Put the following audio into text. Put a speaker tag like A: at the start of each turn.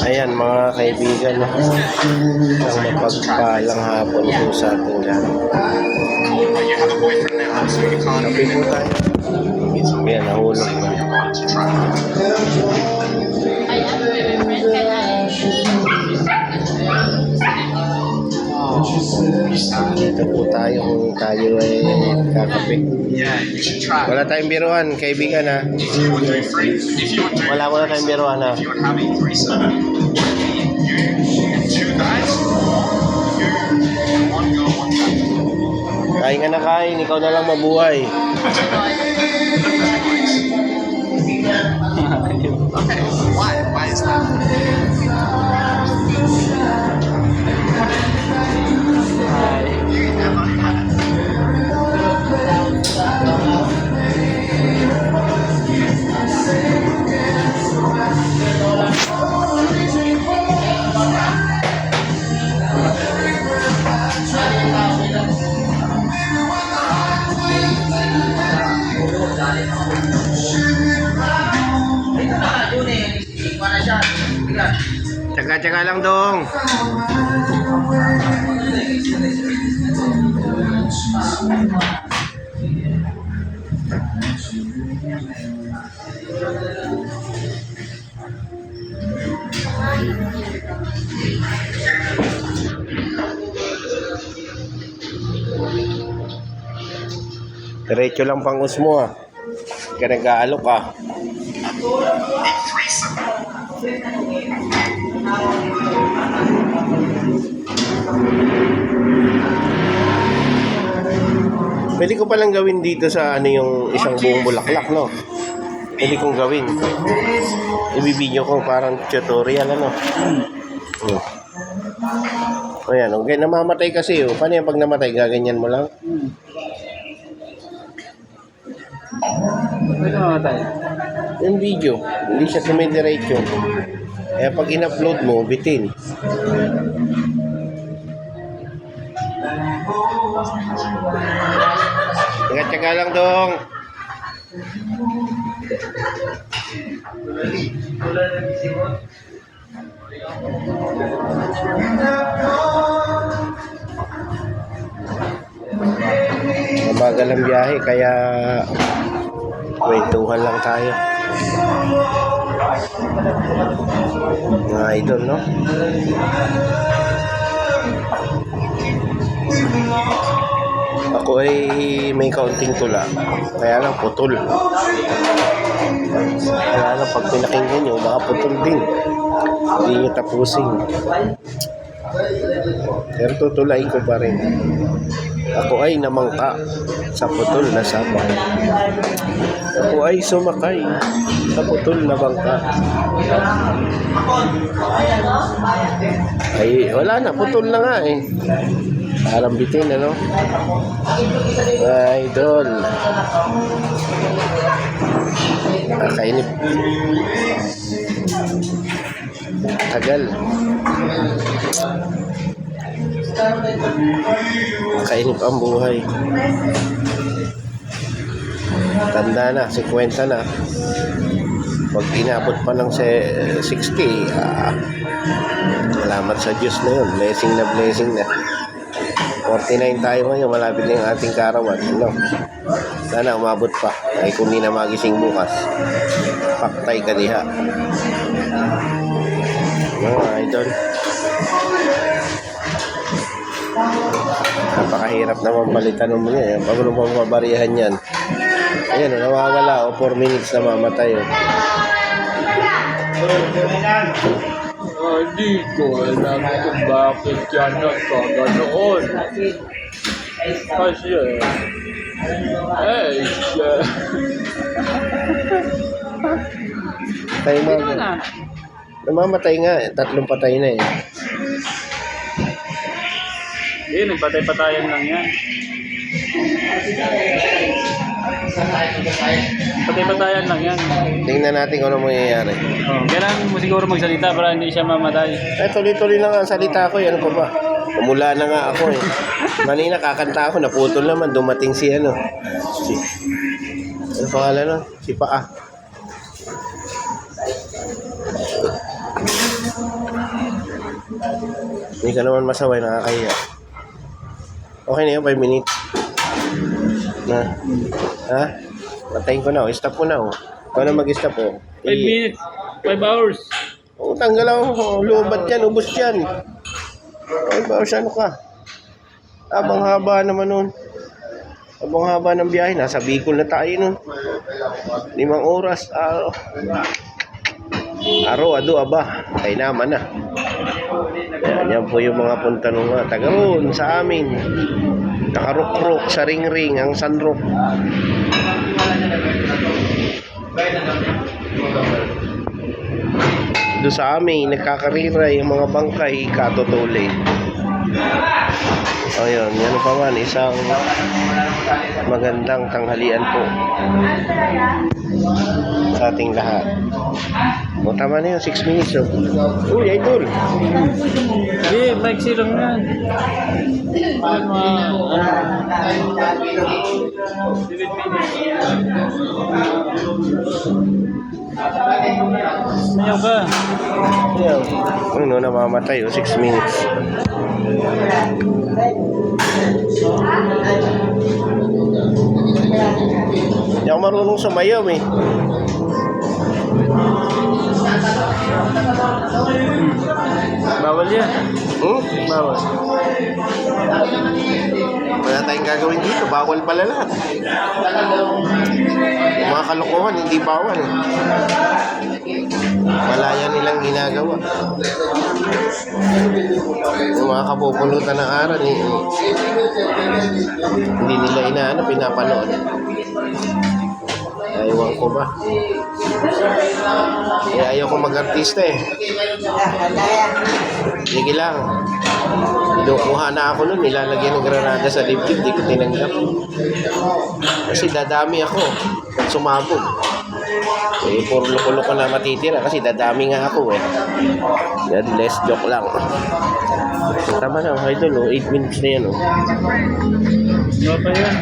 A: Ayan mga kaibigan, ang mapagpalang hapon po sa ating lahat. Kape po tayo. Ayan, nahulog na. Dito po tayo kung tayo ay kakape. Wala tayong biruan, kaibigan ha. Wala tayong biruan ha. Kain ka na kain, ikaw na lang mabuhay.
B: Okay, why? Why is that? You never had.
A: Tsaga-tsaga lang dong. Diretso lang pang usmo ah. Ka nag-aalok ah. Pwede ko palang gawin dito sa ano yung isang buong bulaklak, no? Pwede kong gawin. Ibibideo ko parang tutorial, ano? O yan, okay, namamatay kasi, oh. Paano yung pag namatay, gaganyan mo lang?
C: Pwede mamatay.
A: Yung video, hindi siya tumidiretso. Kaya pag in-upload mo, bitin. Tsaga-tsaga lang dong. Mabagal ang biyahe kaya kwentuhan lang tayo. Mga idol, no? Ako ay may kaunting tula. Kaya lang putol. Kaya lang pag pinakinggan nyo, baka putol din. Hindi nyo tapusin. Pero tutulain ko pa rin. Ako ay namangka sa putol na sabay. Ako ay sumakay sa putol na bangka. Ay, wala na. Putol na nga eh. Parang bitin, ano? Idol. Kakainip. Tagal. Kainip ang buhay. Tanda na, 50 na. Pag inabot pa ng 60, salamat sa Diyos na yun. Blessing na. 49 tayo ngayon, malapit na yung ating karawan. No? Sana umabot pa. Ay kung di na magising bukas, paktay ka diha. Mga idol. Napakahirap naman palitan mo niya. Pag ano pang mabarihan yan. Ayan, nawawala. 4 minutes na mamatay.
C: Hindi ko alam kung bakit yan nagkaganoon. Kasi,
A: Tayo mga. Namamatay nga. 3 patay na eh.
C: Hindi, nagpatay-patayan lang yan. Patay-patayan lang yan.
A: Tingnan natin kung ano mangyayari.
C: Kailangan mo siguro magsalita para hindi siya mamatay.
A: Tuloy-tuloy na nga ang salita ko. Ano pa ba? Umula na nga ako eh. Manina kakanta ako. Naputol naman. Dumating si ano. Ano pangalan nun? Si Paa. Hindi ka naman masaway, nakakahiya. Okay na yun, 5 minutes. Na? Ha? Patayin ko na, stop ko na. Ikaw na mag-stop.
C: 5 minutes. 5 hours.
A: Tanggal ako. Lubat yan, ubos yan. 5 hours, ano ka? Abang haba naman nun. Abang haba ng biyahe. Nasa Bicol na tayo nun. 5 oras. Ado, aba. Kaya naman na. Yan po yung mga punta nung taga roon sa amin. Nakarukrok sa ring-ring ang sunroof. Doon sa amin, nagkakarira yung mga bangkay katutuli. Ayun, yan pa man, isang magandang tanghalian po sa ating lahat. O tama na yun, 6 minutes. Uy, idol.
C: Hindi, maiksi lang yan. Mayaw ka.
A: Ano, namamatay 6 minutes. Hindi ako marunong sumayaw eh.
C: Bawal yan. Bawal.
A: Wala tayong gagawin dito, bawal pala lahat. Yung mga kalokohan, hindi bawal. Malaya nilang ginagawa. Yung mga kapupulutan ng aral, hindi nila pinapanood. Ewan ko ba. Ayaw ko mag-artista eh. Sige lang. Kinukuha na ako nun, nilalagyan ng granada sa dibdib, di ko tinanggap. Kasi dadami ako at sumabog. Eh, puro loko-loko na matitira kasi dadami nga ako eh. Yan, less joke lang. Tama na, idol, 8 minutes na yan.
C: Wala pa yan.